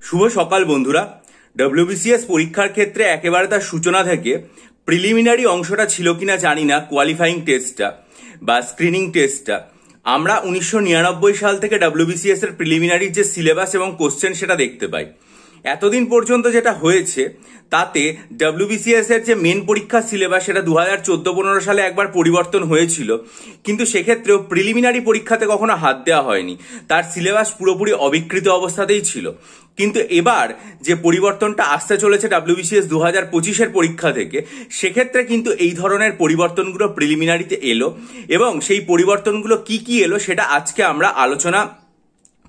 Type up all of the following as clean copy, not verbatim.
শুভ সকাল বন্ধুরা। ডব্লিউবিসিএস পরীক্ষার ক্ষেত্রে একেবারে তার সূচনা থেকে প্রিলিমিনারি অংশটা ছিল কিনা জানি না, কোয়ালিফাইং টেস্টটা বা স্ক্রিনিং টেস্টটা আমরা 1999 সাল থেকে ডব্লিউবিসিএস এর প্রিলিমিনারি যে সিলেবাস এবং কোশ্চেন সেটা দেখতে পাই। এতদিন পর্যন্ত যেটা হয়েছে তাতে ডব্লিউবিসিএস এর যে মেন পরীক্ষার সিলেবাস সেটা 2014-15 সালে একবার পরিবর্তন হয়েছিল, কিন্তু সেক্ষেত্রেও প্রিলিমিনারি পরীক্ষাতে কখনো হাত দেওয়া হয়নি, তার সিলেবাস পুরোপুরি অবিকৃত অবস্থাতেই ছিল। কিন্তু এবার যে পরিবর্তনটা আসতে চলেছে ডব্লিউবিসিএস 2025-এর পরীক্ষা থেকে, সেক্ষেত্রে কিন্তু এই ধরনের পরিবর্তনগুলো প্রিলিমিনারিতে এলো এবং সেই পরিবর্তনগুলো কি কি এলো সেটা আজকে আমরা আলোচনা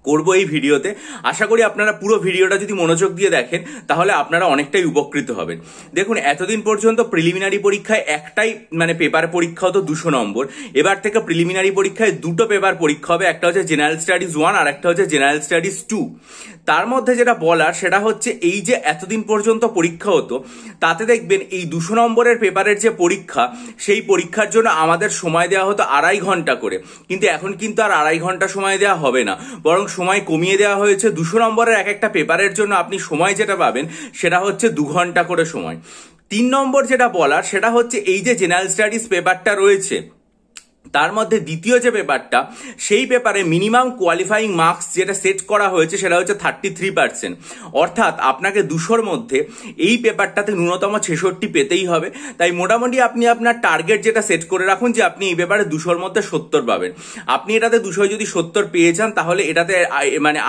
করবো এই ভিডিওতে। আশা করি আপনারা পুরো ভিডিওটা যদি মনোযোগ দিয়ে দেখেন তাহলে আপনারা অনেকটাই উপকৃত হবেন। দেখুন, এতদিন পর্যন্ত প্রিলিমিনারি পরীক্ষায় একটাই পেপার পরীক্ষা হতো 200 নম্বর। এবার থেকে প্রিলিমিনারি পরীক্ষায় দুটো পেপার পরীক্ষা হবে, একটা হচ্ছে জেনারেল স্টাডিজ 1 আর একটা হচ্ছে জেনারেল স্টাডিজ 2। তার মধ্যে যেটা বলার সেটা হচ্ছে এই যে এতদিন পর্যন্ত পরীক্ষা হতো তাতে দেখবেন এই 200 নম্বরের পেপারের যে পরীক্ষা সেই পরীক্ষার জন্য আমাদের সময় দেওয়া হতো 2.5 ঘন্টা করে, কিন্তু এখন কিন্তু আর 2.5 ঘন্টা সময় দেওয়া হবে না, বরং সময় কমিয়ে দেওয়া হয়েছে। 200 নম্বরের এক একটা পেপারের জন্য আপনি সময় যেটা পাবেন সেটা হচ্ছে 2 ঘন্টা করে সময়। 3 নম্বর যেটা বলার সেটা হচ্ছে এই যে জেনারেল স্টাডিজ পেপারটা রয়েছে তার মধ্যে দ্বিতীয় যে পেপারটা, সেই পেপারে মিনিমাম কোয়ালিফাইং মার্কস যেটা সেট করা হয়েছে সেটা হচ্ছে 33%। অর্থাৎ আপনাকে 200-র মধ্যে এই পেপারটাতে ন্যূনতম 66 পেতেই হবে। তাই মোটামুটি আপনি আপনার টার্গেট যেটা সেট করে রাখুন যে আপনি এই পেপারে 200-র মধ্যে 70 পাবেন। আপনি এটাতে 200 যদি 70 পেয়ে যান তাহলে এটাতে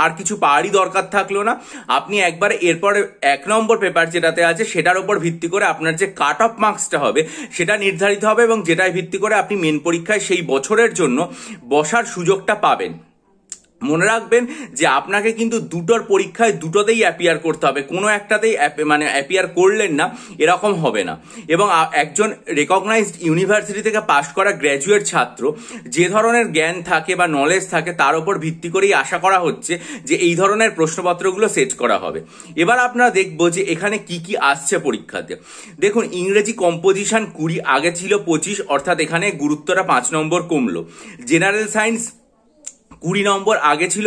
আর কিছু পাওয়ারই দরকার থাকলো না। আপনি একবারে এরপরে 1 নম্বর পেপার যেটাতে আছে সেটার উপর ভিত্তি করে আপনার যে কাট অফ মার্কসটা হবে সেটা নির্ধারিত হবে এবং যেটাই ভিত্তি করে আপনি মেন পরীক্ষায় সেই বছরের জন্য বসার সুযোগটা পাবেন। মনে রাখবেন যে আপনাকে কিন্তু দুটোর পরীক্ষায় দুটোতেই অ্যাপিয়ার করতে হবে, কোনো একটাতেই অ্যাপিয়ার করলেন না এরকম হবে না। এবং একজন রেকগনাইজড ইউনিভার্সিটি থেকে পাশ করা গ্র্যাজুয়েট ছাত্র যে ধরনের জ্ঞান থাকে বা নলেজ থাকে তার উপর ভিত্তি করেই আশা করা হচ্ছে যে এই ধরনের প্রশ্নপত্রগুলো সেট করা হবে। এবার আপনারা দেখবো যে এখানে কি কি আসছে পরীক্ষাতে। দেখুন, ইংরেজি কম্পোজিশন 20, আগে ছিল 25, অর্থাৎ এখানে গুরুত্বটা 5 নম্বর কমলো। জেনারেল সায়েন্স 20 নম্বর, আগে ছিল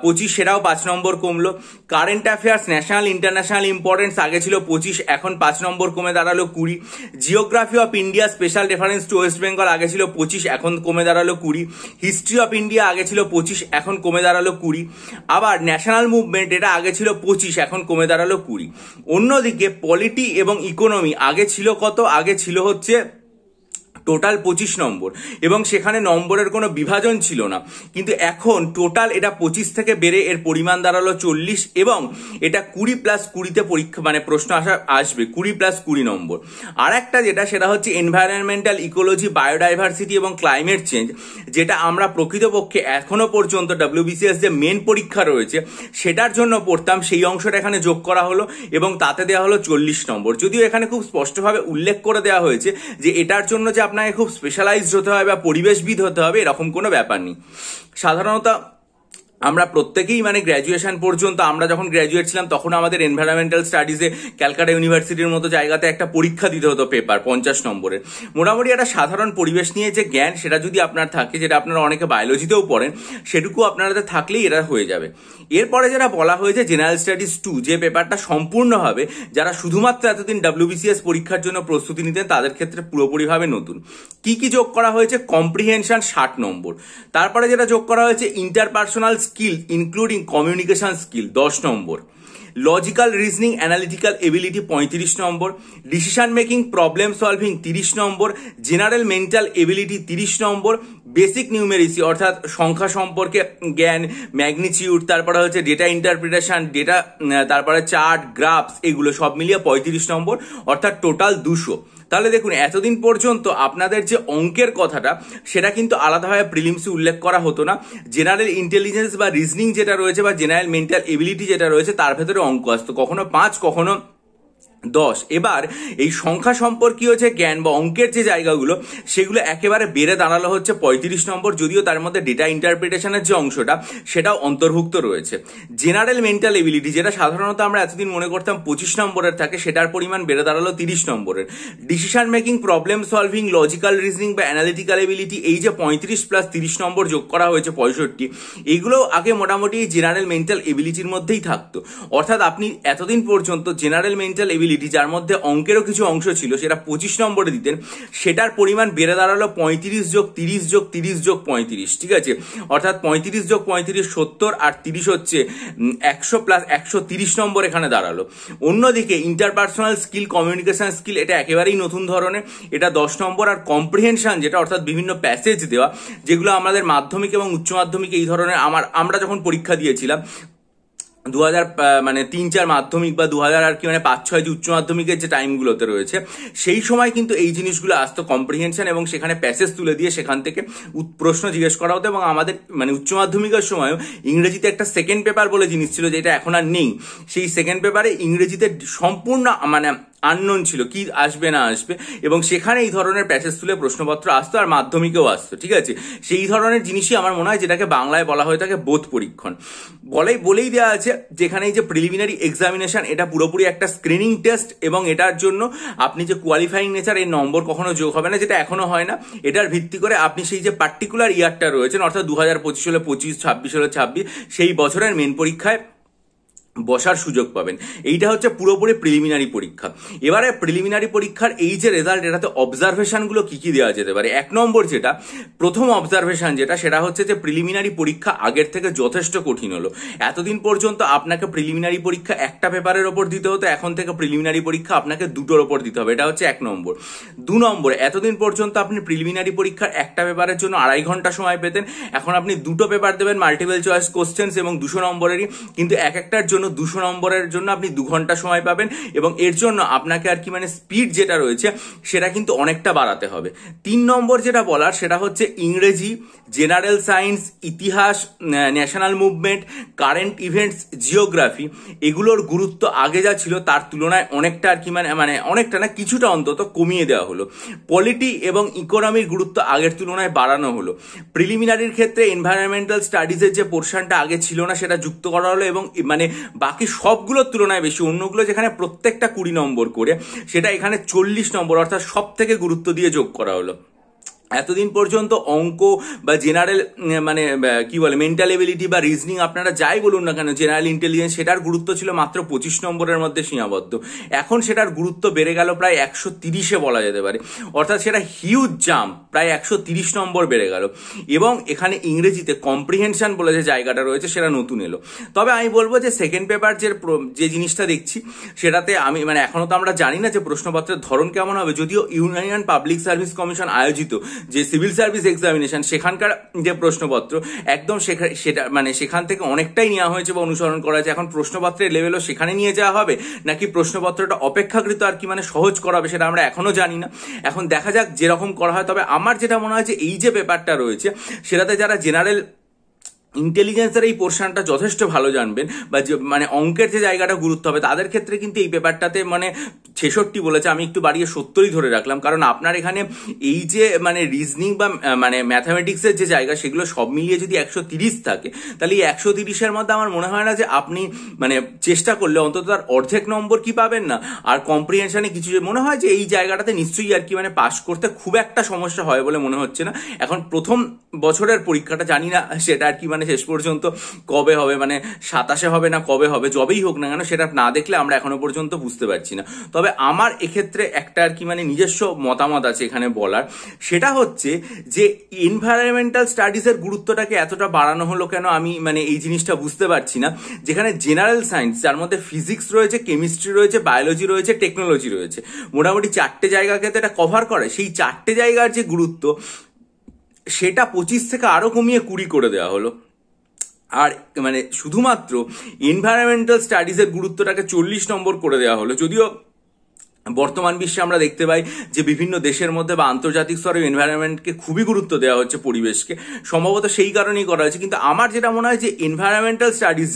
25, সেটাও 5 নম্বর কমলো। Current affairs national international importance আগে ছিল 25, এখন 5 নম্বর কমে দাঁড়ালো 20। Geography of India special reference to West Bengal আগে ছিল 25, এখন কমে দাঁড়ালো 20। হিস্ট্রি অফ ইন্ডিয়া আগে ছিল 25, এখন কমে দাঁড়ালো 20। আবার ন্যাশনাল মুভমেন্ট এটা আগে ছিল 25, এখন কমে দাঁড়ালো 20। অন্যদিকে পলিটি এবং ইকোনমি আগে ছিল কত? আগে ছিল হচ্ছে টোটাল 25 নম্বর এবং সেখানে নম্বরের কোনো বিভাজন ছিল না, কিন্তু এখন টোটাল এটা 25 থেকে বেড়ে এর পরিমাণ দাঁড়ালো 40 এবং এটা 20+20-তে পরীক্ষা প্রশ্ন আসবে 20+20 নম্বর। আর একটা যেটা সেটা হচ্ছে এনভায়রনমেন্টাল ইকোলজি, বায়োডাইভার্সিটি এবং ক্লাইমেট চেঞ্জ, যেটা আমরা প্রকৃতপক্ষে এখনো পর্যন্ত ডব্লিউবিসিএস যে মেন পরীক্ষা রয়েছে সেটার জন্য পড়তাম, সেই অংশটা এখানে যোগ করা হলো এবং তাতে দেওয়া হলো 40 নম্বর। যদিও এখানে খুব স্পষ্টভাবে উল্লেখ করে দেওয়া হয়েছে যে এটার জন্য যে আপনাকে খুব স্পেশালাইজড হতে হবে বা পরিবেশবিদ হতে হবে এরকম কোনো ব্যাপার নেই। সাধারণত আমরা প্রত্যেকেই গ্র্যাজুয়েশন পর্যন্ত, আমরা যখন গ্র্যাজুয়েট ছিলাম তখন আমাদের এনভায়রনমেন্টাল স্টাডিজে ক্যালকাটা ইউনিভার্সিটির মতো জায়গাতে একটা পরীক্ষা দিতে হতো পেপার 50 নম্বরের। মোটামুটি একটা সাধারণ পরিবেশ নিয়ে যে জ্ঞান সেটা যদি আপনার থাকে, যেটা আপনারা অনেকে বায়োলজিতেও পড়েন, সেটুকু আপনাদের থাকলেই এটা হয়ে যাবে। এরপরে যেটা বলা হয়েছে জেনারেল স্টাডিজ 2, যে পেপারটা সম্পূর্ণভাবে যারা শুধুমাত্র এতদিন ডব্লিউবিসিএস পরীক্ষার জন্য প্রস্তুতি নিতেন তাদের ক্ষেত্রে পুরোপুরিভাবে নতুন। কি কি যোগ করা হয়েছে? কম্প্রিহেনশন 60 নম্বর। তারপরে যেটা যোগ করা হয়েছে interpersonal skill including communication skill 10 নম্বর। লজিক্যাল রিজনিং অ্যানালিটিক্যাল এবিলিটি 35 নম্বর। ডিসিশন মেকিং প্রবলেম সলভিং 30 নম্বর। জেনারেল মেন্টাল এবিলিটি 30 নম্বর। বেসিক নিউমেরিসি অর্থাৎ সংখ্যা সম্পর্কে জ্ঞান, ম্যাগনিচিউড, তারপরে হচ্ছে ডেটা ইন্টারপ্রিটেশন, ডেটা, তারপরে চার্ট, গ্রাফস, এগুলো সব মিলিয়ে 35 নম্বর, অর্থাৎ টোটাল 200। তাহলে দেখুন, এতদিন পর্যন্ত আপনাদের যে অঙ্কের কথাটা সেটা কিন্তু আলাদাভাবে প্রিলিমসে উল্লেখ করা হতো না। জেনারেল ইন্টেলিজেন্স বা রিজনিং যেটা রয়েছে বা জেনারেল মেন্টাল এবিলিটি যেটা রয়েছে তার ভেতরে অঙ্ক আসতো, কখনো 5, কখনো 10। এবার এই সংখ্যা সম্পর্কীয় যে জ্ঞান বা অঙ্কের যে জায়গাগুলো সেগুলো একেবারে বেড়ে দাঁড়ালো হচ্ছে 35 নম্বর, যদিও তার মধ্যে ডেটা ইন্টারপ্রিটেশনের যে অংশটা সেটাও অন্তর্ভুক্ত রয়েছে। জেনারেল মেন্টাল এবিলিটি, যেটা সাধারণত আমরা এতদিন মনে করতাম 25 নম্বরের থাকে, সেটার পরিমাণ বেড়ে দাঁড়ালো 30 নম্বরের। Decision making, problem solving, logical reasoning বা অ্যানালিটিক্যাল এবিলিটি, এই যে 35 প্লাস 30 নম্বর যোগ করা হয়েছে 65, এগুলো আগে মোটামুটি জেনারেল মেন্টাল এবিলিটির মধ্যেই থাকতো। অর্থাৎ আপনি এতদিন পর্যন্ত জেনারেল মেন্টাল এবিলিটি, যার মধ্যে অঙ্কেরও কিছু অংশ ছিল, সেটা 25 নম্বরে দিতেন, সেটার পরিমাণ বেড়ে দাঁড়ালো 35 যোগ 30 যোগ 30 যোগ 35। ঠিক আছে, অর্থাৎ 35 যোগ 35 70, আর 30 হচ্ছে 100 প্লাস 130 নম্বর এখানে দাঁড়ালো। অন্যদিকে ইন্টারপার্সোনাল স্কিল, কমিউনিকেশন স্কিল, এটা একেবারেই নতুন ধরনের, এটা 10 নম্বর। আর কম্প্রিহেনশন, যেটা অর্থাৎ বিভিন্ন প্যাসেজ দেওয়া, যেগুলো আমাদের মাধ্যমিক এবং উচ্চ মাধ্যমিক এই ধরনের আমরা যখন পরীক্ষা দিয়েছিলাম 2000 মানে 3-4 মাধ্যমিক বা 2000 আর কি মানে 5-6 যে উচ্চ মাধ্যমিকের যে টাইমগুলোতে রয়েছে, সেই সময় কিন্তু এই জিনিসগুলো আসতো, কম্প্রিহেনশন, এবং সেখানে প্যাসেজ তুলে দিয়ে সেখান থেকে প্রশ্ন জিজ্ঞেস করা হতো। এবং আমাদের মানে উচ্চ মাধ্যমিকের সময়ও ইংরেজিতে একটা সেকেন্ড পেপার বলে জিনিস ছিল, যেটা এখন আর নেই। সেই সেকেন্ড পেপারে ইংরেজিতে সম্পূর্ণ মানে আননোন ছিল কি আসবে না আসবে, এবং সেখানে এই ধরনের প্যাসেজ তুলে প্রশ্নপত্র আসতো, আর মাধ্যমিকেও আসতো। ঠিক আছে, সেই ধরনের জিনিসই আমার মনে হয় যেটাকে বাংলায় বলা হয়ে থাকে বোধ পরীক্ষণ। বলেই দেওয়া আছে যেখানে এই যে প্রিলিমিনারি এক্সামিনেশন, এটা পুরোপুরি একটা স্ক্রিনিং টেস্ট, এবং এটার জন্য আপনি যে কোয়ালিফাইং নেচার, এই নম্বর কখনো যোগ হবে না, যেটা এখনো হয় না। এটার ভিত্তি করে আপনি সেই যে পার্টিকুলার ইয়ারটা রয়েছেন, অর্থাৎ 2025 হলে 25, 26 হলে 26, সেই বছরের মেন পরীক্ষায় বসার সুযোগ পাবেন। এইটা হচ্ছে পুরোপুরি প্রিলিমিনারি পরীক্ষা। এবারে প্রিলিমিনারি পরীক্ষার এই যে রেজাল্ট, এটাতে অবজারভেশনগুলো কি কি দেওয়া যেতে পারে। 1 নম্বর যেটা, প্রথম অবজারভেশন যেটা, সেটা হচ্ছে যে প্রিলিমিনারি পরীক্ষা আগের থেকে যথেষ্ট কঠিন হলো। এতদিন পর্যন্ত আপনাকে প্রিলিমিনারি পরীক্ষা একটা পেপারের ওপর দিতে হতো, এখন থেকে প্রিলিমিনারি পরীক্ষা আপনাকে দুটোর ওপর দিতে হবে, এটা হচ্ছে 1 নম্বর। 2 নম্বর, এতদিন পর্যন্ত আপনি প্রিলিমিনারি পরীক্ষার একটা পেপারের জন্য 2.5 ঘন্টা সময় পেতেন, এখন আপনি দুটো পেপার দেবেন, মাল্টিপল চয়েস কোশ্চেন্স এবং 200 নম্বরেরই, কিন্তু এক একটার জন্য 200 নম্বরের জন্য আপনি 2 ঘন্টা সময় পাবেন, এবং এর জন্য আপনাকে আর কি মানে স্পিড যেটা রয়েছে সেটা কিন্তু অনেকটা বাড়াতে হবে। 3 নম্বর যেটা বলার, সেটা হচ্ছে ইংরেজি, জেনারেল সায়েন্স, ইতিহাস, national movement, current events, geography, এগুলোর গুরুত্ব আগে যা ছিল তার তুলনায় অনেকটা আর কি মানে অনেকটা না, কিছুটা অন্তত কমিয়ে দেওয়া হলো। পলিটি এবং ইকোনমির গুরুত্ব আগের তুলনায় বাড়ানো হলো। প্রিলিমিনারির ক্ষেত্রে এনভায়রনমেন্টাল স্টাডিজের যে পোর্শনটা আগে ছিল না, সেটা যুক্ত করা হলো, এবং মানে বাকি সবগুলোর তুলনায় বেশি, অন্যগুলো যেখানে প্রত্যেকটা 20 নম্বর করে, সেটা এখানে 40 নম্বর, অর্থাৎ সব থেকে গুরুত্ব দিয়ে যোগ করা হলো। এতদিন পর্যন্ত অঙ্ক বা জেনারেল মানে কি বলে মেন্টাল এবিলিটি বা রিজনিং, আপনারা যাই বলুন না কেন, জেনারেল ইন্টেলিজেন্স, সেটার গুরুত্ব ছিল মাত্র 25 নম্বরের মধ্যে সীমাবদ্ধ। এখন সেটার গুরুত্ব বেড়ে গেল প্রায় 130-এ বলা যেতে পারে, অর্থাৎ সেটা হিউজ জাম্প, প্রায় 130 নম্বর বেড়ে গেল। এবং এখানে ইংরেজিতে কম্প্রিহেনশন বলে যে জায়গাটা রয়েছে, সেটা নতুন এলো। তবে আমি বলবো যে সেকেন্ড পেপার যে জিনিসটা দেখছি, সেটাতে আমি মানে এখনো তো আমরা জানি না যে প্রশ্নপত্রের ধরন কেমন হবে, যদিও ইউনিয়ন পাবলিক সার্ভিস কমিশন আয়োজিত যে সিভিল সার্ভিস এক্সামিনেশন, সেখানকার যে প্রশ্নপত্র একদম সেটা মানে সেখান থেকে অনেকটাই নেওয়া হয়েছে বা অনুসরণ করা হয়েছে। এখন প্রশ্নপত্রের লেভেলও সেখানে নিয়ে যাওয়া হবে, নাকি প্রশ্নপত্রটা অপেক্ষাকৃত আর কি মানে সহজ করা হবে, সেটা আমরা এখনো জানি না। এখন দেখা যাক যেরকম করা হয়। তবে আমার যেটা মনে হয় যে এই যে পেপারটা রয়েছে, সেটাতে যারা জেনারেল ইন্টেলিজেন্সের এই পোর্শনটা যথেষ্ট ভালো জানবেন, বা মানে অঙ্কের যে জায়গাটা গুরুত্ব হবে, তাদের ক্ষেত্রে কিন্তু এই পেপারটাতে মানে 66 বলেছে, আমি একটু বাড়িয়ে 70-ই ধরে রাখলাম। কারণ আপনার এখানে এই যে মানে রিজনিং বা মানে ম্যাথামেটিক্সের যে জায়গা, সেগুলো সব মিলিয়ে যদি 130 থাকে, তাহলে এই 130-এর মধ্যে আমার মনে হয় না যে আপনি মানে চেষ্টা করলে অন্তত তার অর্ধেক নম্বর কি পাবেন না। আর কম্প্রিহেনশনে কিছু মনে হয় যে এই জায়গাটাতে নিশ্চয়ই আর কি মানে পাস করতে খুব একটা সমস্যা হয় বলে মনে হচ্ছে না। এখন প্রথম বছরের পরীক্ষাটা, জানি না সেটা আর কি মানে শেষ পর্যন্ত কবে হবে, মানে 27-এ হবে না কবে হবে, যবেই হোক না কেন, সেটা না দেখলে আমরা এখনো পর্যন্ত বুঝতে পারছি না। তবে আমার এক্ষেত্রে একটা আর কি মানে নিজস্ব মতামত আছে এখানে বলার, সেটা হচ্ছে যে এনভায়রনমেন্টাল স্টাডিজের গুরুত্বটাকে এতটা বাড়ানো হলো কেন, আমি মানে এই জিনিসটা বুঝতে পারছি না। যেখানে জেনারেল সায়েন্স, যার মধ্যে ফিজিক্স রয়েছে, কেমিস্ট্রি রয়েছে, বায়োলজি রয়েছে, টেকনোলজি রয়েছে, মোটামুটি 4টে জায়গাকে তো এটা কভার করে, সেই 4টে জায়গার যে গুরুত্ব, সেটা 25 থেকে আরো কমিয়ে 20 করে দেওয়া হলো। আর মানে শুধুমাত্র এনভায়রনমেন্টাল স্টাডিজের গুরুত্বটাকে 40 নম্বর করে দেওয়া হলো। যদিও বর্তমান বিশ্বে আমরা দেখতে পাই যে বিভিন্ন দেশের মধ্যে বা আন্তর্জাতিক স্তরে এনভায়রনমেন্টকে খুবই গুরুত্ব দেওয়া হচ্ছে, পরিবেশকে, সম্ভবত সেই কারণেই করা হয়েছে। কিন্তু আমার যেটা মনে হয় যে এনভায়রনমেন্টাল স্টাডিজ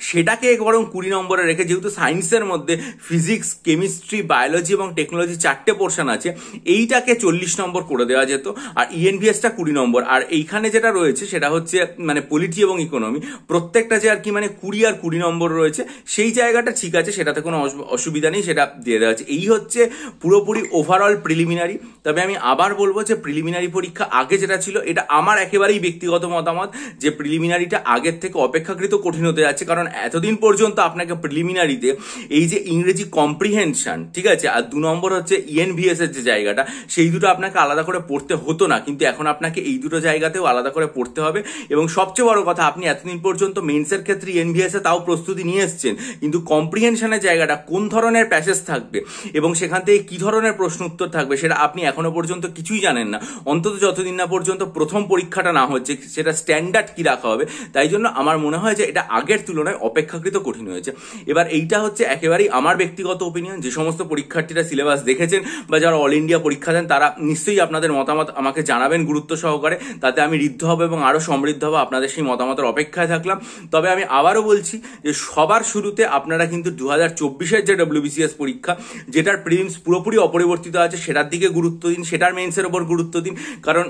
সেটাকে বরং 20 নম্বরে রেখে, যেহেতু সায়েন্সের মধ্যে ফিজিক্স, কেমিস্ট্রি, বায়োলজি এবং টেকনোলজি 4টে পোর্শন আছে, এইটাকে 40 নম্বর করে দেওয়া যেত, আর ইএনভিএসটা 20 নম্বর। আর এইখানে যেটা রয়েছে সেটা হচ্ছে মানে পলিটি এবং ইকোনমি, প্রত্যেকটা যে আর কি মানে 20 আর 20 নম্বর রয়েছে, সেই জায়গাটা ঠিক আছে, সেটাতে কোনো অসুবিধা নেই, সেটা দিয়ে দেওয়া আছে। এই হচ্ছে পুরোপুরি ওভারঅল প্রিলিমিনারি। তবে আমি আবার বলবো যে প্রিলিমিনারি পরীক্ষা আগে যেটা ছিল, এটা আমার একেবারেই ব্যক্তিগত মতামত যে প্রিলিমিনারিটা আগের থেকে অপেক্ষাকৃত কঠিন হতে যাচ্ছে। কারণ এতদিন পর্যন্ত আপনাকে প্রিলিমিনারিতে এই যে ইংরেজি কম্প্রিহেনশন, ঠিক আছে, আর 2 নম্বর হচ্ছে ইএনভিএস এর যে জায়গাটা, সেই দুটো আপনাকে আলাদা করে পড়তে হতো না, কিন্তু এখন আপনাকে এই দুটো জায়গাতেও আলাদা করে পড়তে হবে। এবং সবচেয়ে বড় কথা, আপনি এতদিন পর্যন্ত মেন্সের ক্ষেত্রে ইএনভিএস এ তাও প্রস্তুতি নিয়ে এসছেন, কিন্তু কম্প্রিহেনশনের জায়গাটা কোন ধরনের প্যাসেজ থাকবে এবং সেখান থেকে কি ধরনের প্রশ্ন উত্তর থাকবে সেটা আপনি এখনো পর্যন্ত কিছুই জানেন না, অন্তত যতদিন না পর্যন্ত প্রথম পরীক্ষাটা না হচ্ছে, সেটা স্ট্যান্ডার্ড কি রাখা হবে। তাই জন্য আমার মনে হয় যে এটা আগের তুলনায় অপেক্ষাকৃত কঠিন হয়েছে। এবার এইটা হচ্ছে একেবারেই আমার ব্যক্তিগত ওপিনিয়ন। যে সমস্ত পরীক্ষার্থীরা সিলেবাস দেখেছেন বা যারা অল ইন্ডিয়া পরীক্ষা দেন, তারা নিশ্চয়ই আপনাদের মতামত আমাকে জানাবেন গুরুত্ব সহকারে, তাতে আমি ঋদ্ধ হব এবং আরো সমৃদ্ধ হব। আপনাদের সেই মতামতের অপেক্ষায় থাকলাম। তবে আমি আবারও বলছি যে সবার শুরুতে আপনারা কিন্তু 2024-এর যে ডব্লিউবিসিএস পরীক্ষা, যেটার প্রিলিমস পুরোপুরি অপরিবর্তিত আছে, সেটার দিকে গুরুত্ব দিন, সেটার মেন্সের ওপর গুরুত্ব দিন। কারণ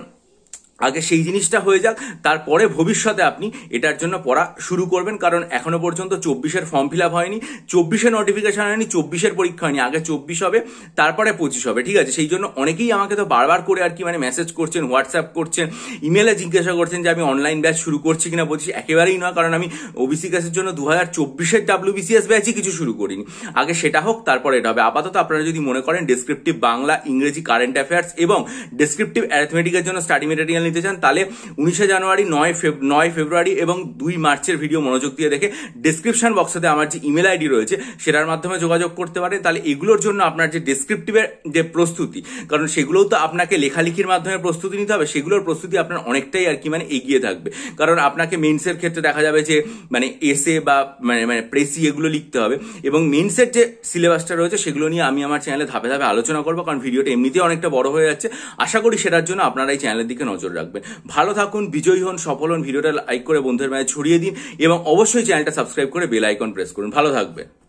আগে সেই জিনিসটা হয়ে যাক, তারপরে ভবিষ্যতে আপনি এটার জন্য পড়া শুরু করবেন। কারণ এখনো পর্যন্ত 24-এর ফর্ম ফিল আপ হয়নি, 24-এর নোটিফিকেশন হয়নি, 24-এর পরীক্ষা হয়নি, আগে 24 হবে, তারপরে 25 হবে, ঠিক আছে। সেই জন্য অনেকেই আমাকে তো বারবার করে আর কি মানে মেসেজ করছেন, হোয়াটসঅ্যাপ করছেন, ইমেলে জিজ্ঞাসা করছেন যে আমি অনলাইন ব্যাচ শুরু করছি কিনা। বলছি একেবারেই নয়, কারণ আমি ওবিসি ক্লাসের জন্য 2024-এর ডাব্লিউবিসিএস ব্যাচই কিছু শুরু করিনি। আগে সেটা হোক, তারপরে এটা হবে। আপাতত আপনারা যদি মনে করেন ডেসক্রিপটিভ বাংলা, ইংরেজি, কারেন্ট অ্যাফেয়ার্স এবং ডেসক্রিপটিভ অ্যারিথমেটিকের জন্য স্টাডি মেটেরিয়াল নিতে চান, তাহলে 19 জানুয়ারি, 9 ফেব্রুয়ারি এবং 2 মার্চের ভিডিও মনোযোগ দিয়ে দেখে ডেসক্রিপশন বক্সে আমার যে ইমেল আইডি রয়েছে সেটার মাধ্যমে যোগাযোগ করতে পারেন। তাহলে এগুলোর জন্য আপনার যে ডেসক্রিপটিভের যে প্রস্তুতি, কারণ সেগুলোও তো আপনাকে লেখালেখির মাধ্যমে প্রস্তুতি নিতে হবে, সেগুলোর প্রস্তুতি আপনার অনেকটাই আর কি মানে এগিয়ে থাকবে। কারণ আপনাকে মেন্সের ক্ষেত্রে দেখা যাবে যে মানে এসে বা মানে প্রেসি এগুলো লিখতে হবে, এবং মেন্সের যে সিলেবাসটা রয়েছে সেগুলো নিয়ে আমি আমার চ্যানেলে ধাপে ধাপে আলোচনা করবো। কারণ ভিডিওটা এমনিতেই অনেকটা বড় হয়ে যাচ্ছে। আশা করি সেটার জন্য আপনারা এই চ্যানেলের দিকে নজর রাখবেন। ভালো থাকুন, বিজয়ী হন, সফল হন। ভিডিওটা লাইক করে বন্ধুদের মাঝে ছড়িয়ে দিন এবং অবশ্যই চ্যানেলটা সাবস্ক্রাইব করে বেল আইকন প্রেস করুন। ভালো থাকবেন।